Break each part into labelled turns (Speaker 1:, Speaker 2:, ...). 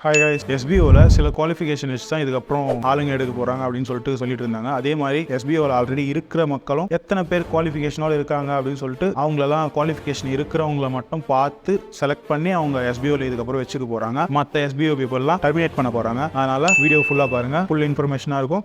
Speaker 1: Hi guys, எஸ்பிஓவில் சில qualification வச்சு தான் இதுக்கப்புறம் ஆளுங்க எடுக்க போகிறாங்க அப்படின்னு சொல்லிட்டு இருந்தாங்க. அதே மாதிரி எஸ்பிஓவில் ஆல்ரெடி இருக்கிற மக்களும் எத்தனை பேர் குவாலிஃபிகேஷனோடு இருக்காங்க அப்படின்னு சொல்லிட்டு அவங்களெல்லாம் குவாலிஃபிகேஷன் இருக்கிறவங்கள மட்டும் பார்த்து செலக்ட் பண்ணி அவங்க எஸ்பிஓவில் இதுக்கப்புறம் வச்சுக்க போகிறாங்க. மற்ற எஸ்பிஓ பீப்புளெலாம் டெர்மினேட் பண்ண போகிறாங்க. அதனால் வீடியோ ஃபுல்லாக பாருங்கள், ஃபுல் இன்ஃபர்மேஷனாக இருக்கும்.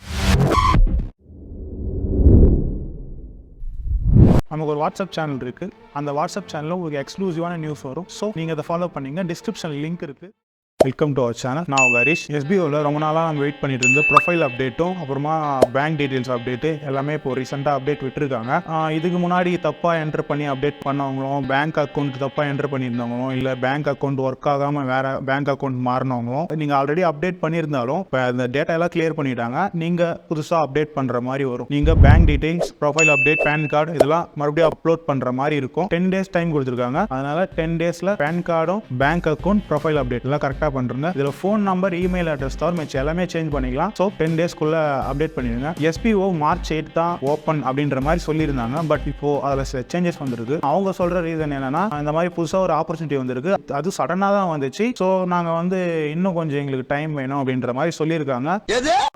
Speaker 1: நமக்கு ஒரு வாட்ஸ்அப் சேனல் இருக்குது. அந்த வாட்ஸ்அப் சேனலில் உங்களுக்கு எக்ஸ்க்ளூசிவான நியூஸ் வரும். ஸோ நீங்கள் அதை ஃபாலோ பண்ணிங்க. டிஸ்கிரிப்ஷனில் லிங்க் இருக்குது. Welcome to our channel. நான் உங்கள் ஹரிஷ். எஸ்பிஓவில் ரொம்ப நாளாக நம்ம வெயிட் பண்ணிட்டு இருந்த ப்ரொஃபைல் அப்டேட்டும் அப்புறமா பேங்க் டீட்டெயில்ஸ் அப்டேட்டு எல்லாமே இப்போ ரீசெண்டாக அப்டேட் விட்டுருக்காங்க. இதுக்கு முன்னாடி தப்பாக என்ட்ரு பண்ணி அப்டேட் பண்ணவங்களும், பேங்க் அக்கௌண்ட் தப்பாக என்ட்ரு பண்ணியிருந்தவங்களும், இல்லை பேங்க் அக்கௌண்ட் ஒர்க் ஆகாமல் வேறு பேங்க் அக்கௌண்ட் மாறினவங்களும், நீங்கள் ஆல்ரெடி அப்டேட் பண்ணியிருந்தாலும் இப்போ அந்த டேட்டா எல்லாம் கிளியர் பண்ணிட்டாங்க. நீங்கள் புதுசாக அப்டேட் பண்ணுற மாதிரி வரும். நீங்கள் bank details, profile update, PAN card இதெல்லாம் மறுபடியும் அப்லோட் பண்ணுற மாதிரி இருக்கும். 10 days டைம் கொடுத்துருக்காங்க. அதனால் 10 daysல பேன் கார்டும் பேங்க் அக்கௌண்ட் ப்ரொஃபைல் அப்டேட் எல்லாம் கரெக்டாக பண்ணுறேங்க. இதில் ஃபோன் நம்பர், இமெயில் அட்ரஸ் தவிர மிச்சம் எல்லாமே சேஞ்ச் பண்ணிக்கலாம். ஸோ 10 daysக்குள்ளே அப்டேட் பண்ணிடுங்க. எஸ்பிஓ March 8 தான் ஓப்பன் அப்படின்ற மாதிரி சொல்லியிருந்தாங்க. பட் இப்போ அதில் சில சேஞ்சஸ் வந்துருக்கு. அவங்க சொல்கிற ரீசன் என்னன்னா, இந்த மாதிரி புதுசாக ஒரு ஆப்பர்ச்சுனிட்டி வந்திருக்கு, அது சடனாக தான் வந்துச்சு. ஸோ நாங்கள் இன்னும் கொஞ்சம் எங்களுக்கு டைம் வேணும் அப்படின்ற மாதிரி சொல்லியிருக்காங்க.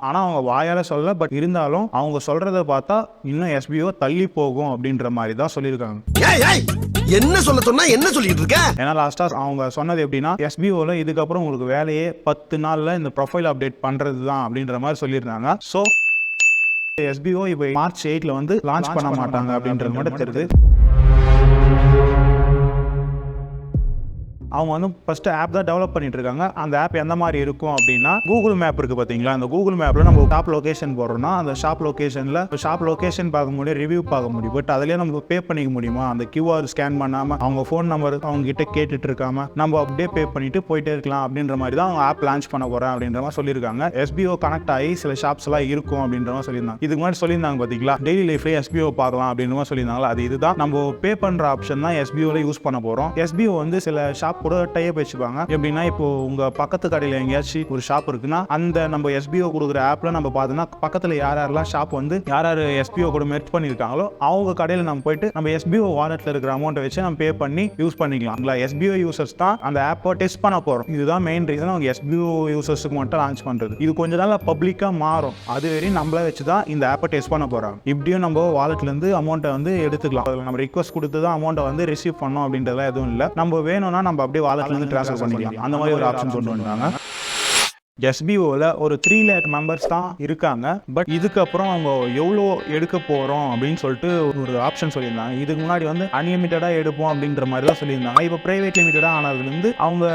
Speaker 1: ஆனால் அவங்க வாயால் சொல்லல. பட் இருந்தாலும் அவங்க சொல்றதை பார்த்தா இன்னும் எஸ்பிஓ தள்ளி போகும் அப்படின்ற மாதிரி தான் சொல்லியிருக்காங்க.
Speaker 2: என்ன சொல்ல சொன்னா என்ன சொல்லிட்டு இருக்க?
Speaker 1: ஏன்னா லாஸ்டா அவங்க சொன்னது எப்படின்னா, எஸ்பிஓல இதுக்கப்புறம் உங்களுக்கு வேலையே 10 நாள்ல இந்த ப்ரொஃபைல் அப்டேட் பண்றது தான் அப்படின்ற மாதிரி சொல்லியிருந்தாங்க. ஸோ எஸ்பிஓ இப்போ March 8 லான்ச் பண்ண மாட்டாங்க அப்படின்றது மட்டும் தெரியுது. அவங்க ஃபர்ஸ்ட் ஆப் தான் டெவலப் பண்ணிட்டு இருக்காங்க. அந்த ஆப் எந்த மாதிரி இருக்கும் அப்படின்னா, கூகுள் மேப் இருக்கு பார்த்தீங்களா, அந்த கூகுள் மேப்ல நம்ம ஷாப் லொகேஷன் போடுறோம்னா அந்த ஷாப் லொகேஷன் பார்க்க முடியும், ரிவ்யூ பார்க்க முடியும். பட் அதுலேயே நம்ம பே பண்ணிக்க முடியுமா? அந்த QR ஸ்கேன் பண்ணாமல் அவங்க ஃபோன் நம்பர் அவங்க கிட்ட கேட்டுட்டு இருக்காம நம்ம அப்படியே பே பண்ணிட்டு போயிட்டே இருக்கலாம் அப்படின்ற மாதிரி தான் அவங்க ஆப் லான்ச் பண்ண போறேன் அப்படின்ற மாதிரி சொல்லியிருக்காங்க. எஸ்பிஓ கனெக்ட் ஆகி சில ஷாப்ஸ் எல்லாம் இருக்கும் அப்படின்ற மாதிரி சொல்லியிருந்தாங்க. இதுக்கு முன்னாடி சொல்லியிருந்தாங்க பார்த்தீங்களா, டெய்லி லைஃப்லேயே எஸ்பிஓ பார்க்கலாம் அப்படின்ற மாதிரி சொல்லியிருந்தாங்களா, அது இதுதான். நம்ம பே பண்ற ஆப்ஷன் தான் எஸ்பிஓல யூஸ் பண்ண போறோம். எஸ்பிஓ சில ஷாப் கூட டைப் வச்சுப்பாங்க. எப்படின்னா, இப்போ உங்க பக்கத்து கடையில் எங்கேயாச்சும் ஒரு ஷாப் இருக்குன்னா, அந்த நம்ம எஸ்பிஓ கொடுக்குற ஆப்ல நம்ம பார்த்தோம்னா பக்கத்தில் யாரெல்லாம் ஷாப் யார் எஸ்பிஓ கூட மெர்ஜ் பண்ணியிருக்காங்களோ அவங்க கடையில் நம்ம போயிட்டு நம்ம எஸ்பிஓ வாலெட்ல இருக்கிற அமௌண்ட்டை வச்சு நம்ம பே பண்ணி யூஸ் பண்ணிக்கலாம். எஸ்பிஓ யூசர்ஸ் தான் அந்த ஆப்பை டெஸ்ட் பண்ண போறோம். இதுதான் மெயின் ரீசன் அவங்க எஸ்பிஓ யூசர்ஸுக்கு மட்டும் லான்ச் பண்றது. இது கொஞ்ச நாள் பப்ளிக்கா மாறும். அது வரையும் நம்மள வச்சு தான் இந்த ஆப்பை டெஸ்ட் பண்ண போறாங்க. இப்படியும் நம்ம வாலெட்ல இருந்து அமௌண்ட்டை எடுத்துக்கலாம். நம்ம ரிக்வஸ்ட் கொடுத்து தான் அமௌண்ட்டை ரிசீவ் பண்ணோம் அப்படின்றதுலாம் எதுவும் இல்லை. நம்ம வேணும்னா நம்ம அப்படியே வாலெட்ல ட்ரான்ஸ்ஃபர் பண்ணிக்கலாம். அந்த மாதிரி ஒரு ஆப்ஷன் கொண்டு வந்தாங்க. எஸ்பிஓவில் ஒரு 3 lakh மெம்பர்ஸ் தான் இருக்காங்க. பட் இதுக்கப்புறம் அவங்க எவ்வளோ எடுக்க போகிறோம் அப்படின்னு சொல்லிட்டு ஒரு ஆப்ஷன் சொல்லியிருந்தாங்க. இதுக்கு முன்னாடி அன்லிமிட்டடாக எடுப்போம் அப்படின்ற மாதிரி தான் சொல்லியிருந்தாங்க. இப்போ ப்ரைவேட் லிமிட்டடாக ஆனதுலேருந்து அவங்க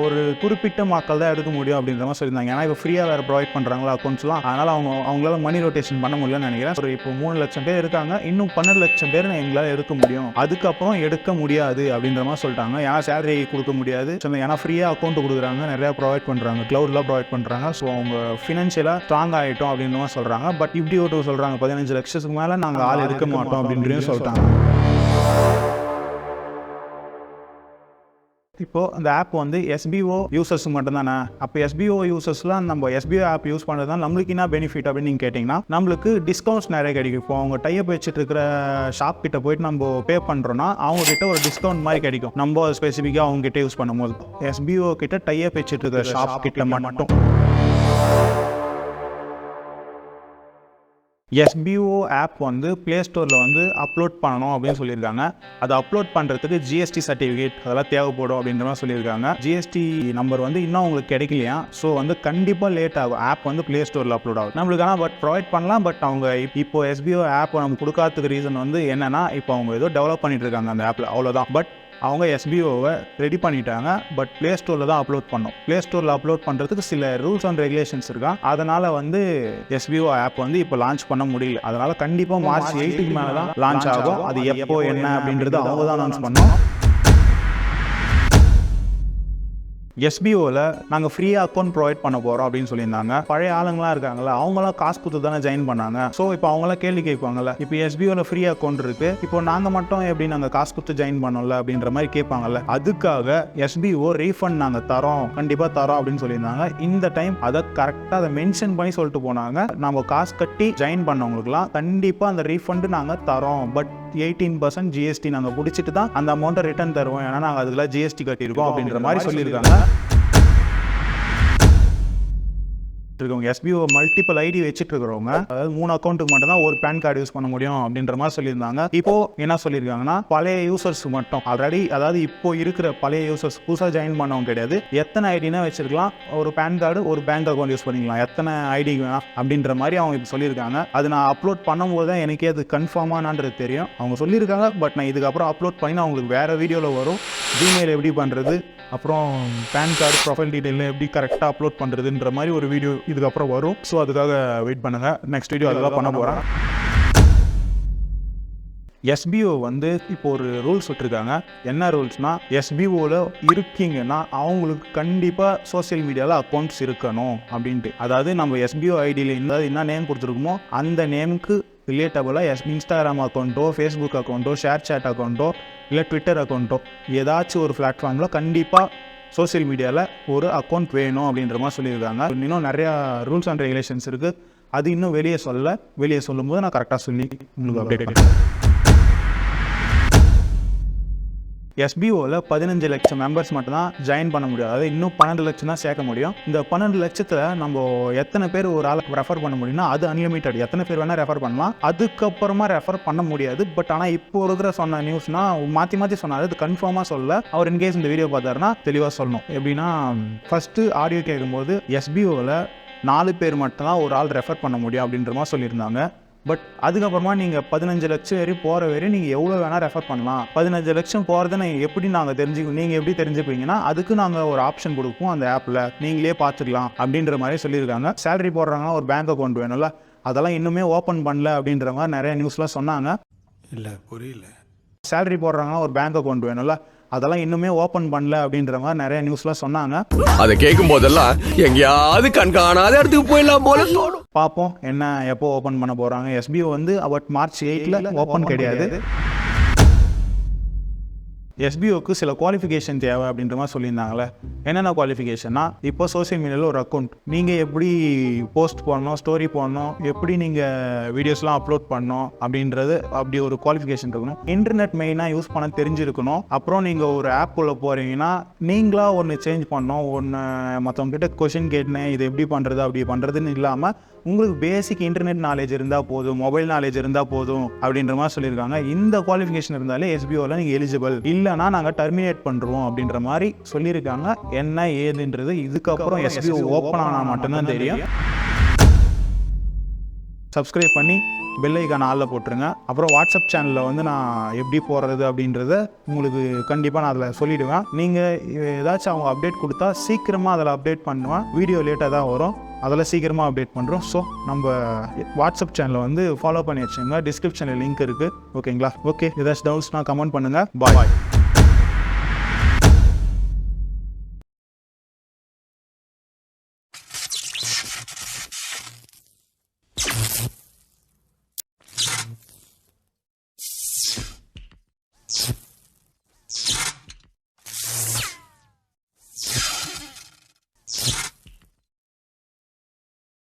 Speaker 1: ஒரு குறிப்பிட்ட மக்கள் தான் எடுக்க முடியும் அப்படின்ற மாதிரி சொல்லியிருந்தாங்க. ஏன்னா இப்போ ஃப்ரீயாக வேறு ப்ரொவைட் பண்ணுறாங்களா அக்கௌண்ட்ஸ்லாம். அதனால் அவங்களால மணி ரொட்டேஷன் பண்ண முடியலன்னு நினைக்கிறேன். ஒரு இப்போ 3 லட்சம் பேர் இருக்காங்க, இன்னும் 12 லட்சம் பேர் எங்களால் எடுக்க முடியும், அதுக்கப்புறம் எடுக்க முடியாது அப்படின்ற மாதிரி சொல்லிட்டாங்க. ஏன்னா சேலரி கொடுக்க முடியாது, ஏன்னா ஃப்ரீயாக அக்கௌண்ட் கொடுக்குறாங்க, நிறையா ப்ரொவைட் பண்ணுறாங்க, க்ளவுட்லாம் ப்ரொவைட் பண்ணுறாங்க. ஸோ அவங்க ஃபினான்ஷியலாக ஸ்ட்ராங் ஆகிட்டோம் அப்படின்னு தான் சொல்கிறாங்க. பட் இப்படி சொல்கிறாங்க 15 லட்சத்துக்கு மேலே நாங்கள் ஆள் எடுக்க மாட்டோம் அப்படின்றதையும் சொல்லிட்டாங்க. இப்போ அந்த ஆப் எஸ்பிஓ யூசர்ஸ் மட்டும் தானே. அப்போ எஸ்பிஓ யூசர்ஸ்லாம் நம்ம எஸ்பிஓ ஆப் யூஸ் பண்ணுறது தான் நம்மளுக்கு என்ன பெனிஃபிட் அப்படின்னு நீங்கள் கேட்டிங்கன்னா, நம்மளுக்கு டிஸ்கவுண்ட்ஸ் நிறைய கிடைக்கும். இப்போ அவங்க டைப் வச்சுட்டு இருக்கிற ஷாப் கிட்ட போயிட்டு நம்ம பே பண்ணுறோன்னா அவங்க கிட்ட ஒரு டிஸ்கவுண்ட் மாதிரி கிடைக்கும். நம்ம ஸ்பெசிஃபிக்காக அவங்க கிட்ட யூஸ் பண்ணும்போது எஸ்பிஓ கிட்ட டைப் வச்சுட்டு இருக்கிற ஷாப் கிட்ட மட்டும். எஸ்பிஓ ஆப் பிளே ஸ்டோரில் அப்லோட் பண்ணணும் அப்படின்னு சொல்லியிருக்காங்க. அதை அப்லோட் பண்ணுறதுக்கு ஜிஎஸ்டி சர்டிஃபிகேட் அதெல்லாம் தேவைப்படும் அப்படின்ற மாதிரி சொல்லியிருக்காங்க. ஜிஎஸ்டி நம்பர் இன்னும் அவங்களுக்கு கிடைக்கலையா. ஸோ கண்டிப்பாக லேட் ஆகும். ஆப் பிளே ஸ்டோரில் அப்லோட் ஆகும். நம்மளுக்கு ஆனால் பட் ப்ரொவைட் பண்ணலாம். பட் அவங்க இப்போ எஸ்பிஓ ஆப் நம்ம கொடுக்காததுக்கு ரீசன் என்னன்னா, இப்போ அவங்க ஏதோ டெவலப் பண்ணிட்டு இருக்காங்க அந்த ஆப்பில், அவ்வளோதான். பட் அவங்க எஸ்பிஓவை ரெடி பண்ணிட்டாங்க. பட் பிளே ஸ்டோரில் தான் அப்லோட் பண்ணோம். பிளே ஸ்டோரில் அப்லோட் பண்ணுறதுக்கு சில ரூல்ஸ் அண்ட் ரெகுலேஷன்ஸ் இருக்கான். அதனால் எஸ்பிஓ ஆப் இப்போ லான்ச் பண்ண முடியல. அதனால் கண்டிப்பாக March 8 மேலே தான் லான்ச் ஆகும். அது எப்போ என்ன அப்படின்றது அவங்க தான் லான்ச் பண்ணோம். எஸ்பிஓவில் நாங்கள் ஃப்ரீயாக அக்கௌண்ட் ப்ரொவைட் பண்ண போகிறோம் அப்படின்னு சொல்லியிருந்தாங்க. பழைய ஆளுங்களாம் இருக்காங்களா, அவங்களாம் காசு கொடுத்து தானே ஜாயின் பண்ணாங்க. ஸோ இப்போ அவங்களாம் கேள்வி கேட்பாங்கல்ல, இப்போ எஸ்பிஓவில் ஃப்ரீ அக்கௌண்ட் இருக்குது, இப்போ நாங்கள் மட்டும் எப்படி நாங்கள் காசு கொடுத்து ஜாயின் பண்ணோம்ல அப்படின்ற மாதிரி கேட்பாங்கல்ல. அதுக்காக எஸ்பிஓ ரீஃபண்ட் நாங்கள் தரோம், கண்டிப்பாக தரோம் அப்படின்னு சொல்லியிருந்தாங்க. இந்த டைம் அதை கரெக்டாக அதை மென்ஷன் பண்ணி சொல்லிட்டு போனாங்க. நம்ம காசு கட்டி ஜாயின் பண்ணவங்களுக்குலாம் கண்டிப்பாக அந்த ரீஃபண்டு நாங்கள் தரோம். பட் 18% ஜிஎஸ்டி நாங்கள் பிடிச்சிட்டு தான் அந்த அமௌண்ட்டை ரிட்டர்ன் தருவோம். ஏன்னா நாங்கள் அதுக்கெல்லாம் ஜிஎஸ்டி கட்டியிருக்கோம் அப்படின்ற மாதிரி சொல்லியிருக்காங்க. இருக்கவங்க எஸ்பிஓ மல்டிபிள் ஐடி வச்சுட்டு இருக்கிறவங்க, அதாவது 3 அக்கௌண்ட்டுக்கு மட்டும் தான் ஒரு பேன் கார்டு யூஸ் பண்ண முடியும் அப்படின்ற மாதிரி சொல்லியிருந்தாங்க. இப்போ என்ன சொல்லியிருக்காங்கன்னா, பழைய யூசர்ஸ் மட்டும் ஆல்ரெடி, அதாவது இப்போ இருக்கிற பழைய யூசர்ஸ் புதுசாக ஜாயின் பண்ணவங்க கிடையாது, எத்தனை ஐடினா வச்சிருக்கலாம், ஒரு பேன் கார்டு ஒரு பேங்க் அக்கௌண்ட் யூஸ் பண்ணிக்கலாம், எத்தனை ஐடி வேணாம் அப்படின்ற மாதிரி அவங்க இப்போ சொல்லியிருக்காங்க. அது நான் அப்லோட் பண்ணும்போது தான் எனக்கே அது கன்ஃபார்மானது தெரியும். அவங்க சொல்லியிருக்காங்க, பட் நான் இதுக்கப்புறம் அப்லோட் பண்ணி அவங்களுக்கு வேறு வீடியோவில் வரும். ஜிமெயில் எப்படி பண்ணுறது, அப்புறம் பேன் கார்டு ப்ரொஃபைல் டீட்டெயில் எப்படி கரெக்டாக அப்லோட் பண்ணுறதுன்ற மாதிரி ஒரு வீடியோ இதுக்கப்புறம் வரும். ஸோ அதுக்காக வெயிட் பண்ணுங்கள். நெக்ஸ்ட் வீடியோ அதுதான் பண்ண போகிறேன். எஸ்பிஓ வந்து இப்போ ஒரு ரூல்ஸ் விட்டுருக்காங்க. என்ன ரூல்ஸ்னால், எஸ்பிஓவில் இருக்கீங்கன்னா அவங்களுக்கு கண்டிப்பாக சோசியல் மீடியாவில் அக்கௌண்ட்ஸ் இருக்கணும் அப்படின்ட்டு. அதாவது நம்ம எஸ்பிஓ ஐடியில் என்ன நேம் கொடுத்துருக்கோமோ அந்த நேமுக்கு ரிலேட்டபுளாக இன்ஸ்டாகிராம் அக்கௌண்ட்டோ, ஃபேஸ்புக் அக்கௌண்ட்டோ, ஷேர் சேட் அக்கௌண்ட்டோ, இல்லை ட்விட்டர் அக்கௌண்ட்டோ, ஏதாச்சும் ஒரு பிளாட்ஃபார்மில் கண்டிப்பாக சோசியல் மீடியாவில் ஒரு அக்கௌண்ட் வேணும் அப்படின்ற மாதிரி சொல்லியிருக்காங்க. இன்னும் நிறையா ரூல்ஸ் அண்ட் ரெகுலேஷன்ஸ் இருக்குது. அது இன்னும் வெளியே சொல்லும்போது நான் கரெக்டாக சொல்லி உங்களுக்கு அப்டேட். எஸ்பிஓவில் 15 லட்சம் மெம்பர்ஸ் மட்டும் தான் ஜாயின் பண்ண முடியும். அதாவது இன்னும் 12 லட்சம் தான் சேர்க்க முடியும். இந்த 12 லட்சத்தில் நம்ம எத்தனை பேர் ஒரு ஆளுக்கு ரெஃபர் பண்ண முடியும்னா அது அன்லிமிட்டட். எத்தனை பேர் வேணால் ரெஃபர் பண்ணலாம். அதுக்கப்புறமா ரெஃபர் பண்ண முடியாது. பட் ஆனால் இப்போ இருக்கிற சொன்ன நியூஸ்னால் மாற்றி சொன்னார். அது கன்ஃபார்மாக சொல்ல. அவர் இன்கேஸ் இந்த வீடியோ பார்த்தாருன்னா தெளிவாக சொல்லணும். எப்படின்னா, ஃபஸ்ட்டு ஆடியோ கேட்கும்போது எஸ்பிஓவில் 4 பேர் மட்டும் தான் ஒரு ஆள் ரெஃபர் பண்ண முடியும் அப்படின்ற மாதிரி சொல்லியிருந்தாங்க. பட் அதுக்கப்புறமா நீங்கள் 15 லட்சம் வரை போகிற வரை நீங்கள் எவ்வளோ வேணால் ரெஃபர் பண்ணலாம். 15 லட்சம் போகிறத நீங்கள் எப்படி தெரிஞ்சுப்பீங்கன்னா, அதுக்கு நாங்கள் ஒரு ஆப்ஷன் கொடுப்போம் அந்த ஆப்பில், நீங்களே பார்த்துக்கலாம் அப்படின்ற மாதிரி சொல்லியிருக்காங்க. சேலரி போடுறாங்கன்னா ஒரு பேங்க் அக்கௌண்ட் வேணும்ல, அதெல்லாம் இன்னுமே ஓப்பன் பண்ணல அப்படின்ற மாதிரி நிறைய நியூஸ்லாம் சொன்னாங்க.
Speaker 2: இல்ல புரியல.
Speaker 1: சேலரி போடுறாங்கன்னா ஒரு பேங்க் அக்கௌண்ட் வேணும்ல, அதெல்லாம் இன்னுமே ஓப்பன் பண்ணல அப்படின்ற மாதிரி நிறைய நியூஸ்லாம் சொன்னாங்க.
Speaker 2: அதை கேட்கும் போதெல்லாம் எங்கேயாவது கண்காணாத இடத்துக்கு போயிடலாம் போல தோணும்.
Speaker 1: பார்ப்போம் என்ன எப்போ ஓப்பன் பண்ண போகிறாங்க. எஸ்பிஓ வந்து பட் March 8 ஓப்பன் கிடையாது. எஸ்பிஓக்கு சில குவாலிஃபிகேஷன் தேவை அப்படின்ற மாதிரி சொல்லியிருந்தாங்களே. என்னென்ன குவாலிஃபிகேஷன்னா, இப்போ சோசியல் மீடியாவில் ஒரு அக்கௌண்ட் நீங்கள் எப்படி போஸ்ட் பண்ணணும், ஸ்டோரி பண்ணணும், எப்படி நீங்கள் வீடியோஸ்லாம் அப்லோட் பண்ணணும் அப்படின்றது அப்படி ஒரு குவாலிஃபிகேஷன் இருக்கணும். இன்டர்நெட் மெயினாக யூஸ் பண்ண தெரிஞ்சிருக்கணும். அப்புறம் நீங்கள் ஒரு ஆப்புக்குள்ளே போகிறீங்கன்னா நீங்களாக ஒன்று சேஞ்ச் பண்ணணும். ஒன்று மற்றவங்ககிட்ட கொஷின் கேட்டேன் இது எப்படி பண்ணுறது அப்படி பண்ணுறதுன்னு இல்லாமல் உங்களுக்கு பேசிக் இன்டர்நெட் நாலேஜ் இருந்தால் போதும், மொபைல் நாலேஜ் இருந்தால் போதும் அப்படின்ற மாதிரி சொல்லியிருக்காங்க. இந்த குவாலிஃபிகேஷன் இருந்தாலே எஸ்பிஓவில் நீங்கள் எலிஜிபிள், இல்லைனா நாங்கள் டெர்மினேட் பண்ணுறோம் அப்படின்ற மாதிரி சொல்லியிருக்காங்க. என்ன ஏதுன்றது இதுக்கப்புறம் எஸ்பிஓ ஓப்பன் ஆனால் மட்டும்தான் தெரியும். சப்ஸ்கிரைப் பண்ணி பெல் ஐக்கான ஆளில் போட்டுருங்க. அப்புறம் வாட்ஸ்அப் சேனலில் வந்து நான் எப்படி போடுறது அப்படின்றத உங்களுக்கு கண்டிப்பாக நான் அதில் சொல்லிவிடுவேன். நீங்கள் ஏதாச்சும் அவங்க அப்டேட் கொடுத்தா சீக்கிரமாக அதில் அப்டேட் பண்ணுவேன். வீடியோ லேட்டாக தான் வரும், அதில் சீக்கிரமாக அப்டேட் பண்ணுறோம். ஸோ நம்ம வாட்ஸ்அப் சேனலை வந்து ஃபாலோ பண்ணி வச்சுங்க. டிஸ்கிரிப்ஷனில் லிங்க் இருக்குது. ஓகேங்களா? ஓகே, ஏதாச்சும் டவுட்ஸ்னா கமெண்ட் பண்ணுங்கள். பாய்.